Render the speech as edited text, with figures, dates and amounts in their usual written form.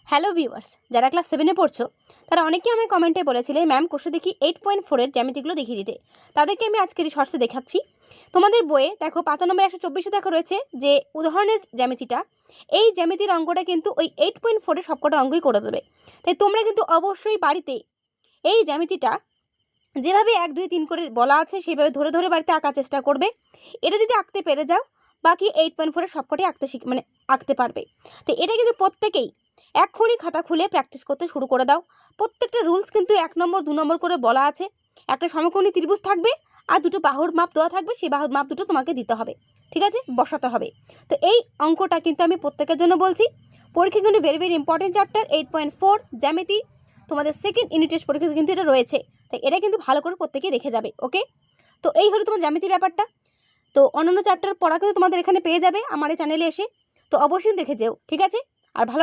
Hello viewers, যারা class 7-এ পড়ছো তারা অনেকেই আমায় কমেন্টে বলেছিলে ম্যাম কোষে দেখি 8.4-এর জ্যামিতিগুলো দেখিয়ে দিতে। তাদেরকে আমি আজকের এই শর্টসে দেখাচ্ছি। তোমাদের বইয়ে দেখো পাতা নম্বর 124-এ দেখা রয়েছে যে উদাহরণের জ্যামিতিটা, এই জ্যামিতির অঙ্কটা কিন্তু ওই 8.4-এর সবকটা অঙ্কই করে দেবে। তাই তোমরা কিন্তু অবশ্যই বাড়িতে এই জ্যামিতিটা যেভাবে 1 2 3 করে বলা আছে সেইভাবে ধরে ধরে বাড়িতে আঁকার চেষ্টা করবে। এটা যদি আঁকতে পেরে যাও বাকি 8.4-এর সবকটাই আঁকতে পারবে। তো এটা কিন্তু প্রত্যেকেই এক্ষুনি খাতা খুলে প্র্যাকটিস করতে শুরু করে দাও। প্রত্যেকটা রুলস কিন্তু 1 নম্বর 2 নম্বর করে বলা আছে। একটা সমকোণী ত্রিভুজ থাকবে আর দুটো বাহুর মাপ দেওয়া থাকবে, সেই বাহুর মাপ দুটো তোমাকে দিতে হবে, ঠিক আছে, বসাতে হবে। তো এই অঙ্কটা কিন্তু আমি প্রত্যেকের জন্য বলছি। পরীক্ষা কিন্তু ভেরি ভেরি ইম্পর্টেন্ট চ্যাপ্টার 8.4 জ্যামিতি, তোমাদের সেকেন্ড ইউনিট টেস্ট পরীক্ষা কিন্তু এটা রয়েছে। তাই এটা কিন্তু ভালো করে প্রত্যেকেই রেখে যাবে, ওকে। তো এই হলো তোমার জ্যামিতির ব্যাপারটা। তো অন্যান্য চ্যাপ্টার পড়া কিন্তু তোমাদের এখানে পেয়ে যাবে আমার এই চ্যানেলে এসে। তো অবশ্যই দেখে যেও, ঠিক আছে। আর ভালো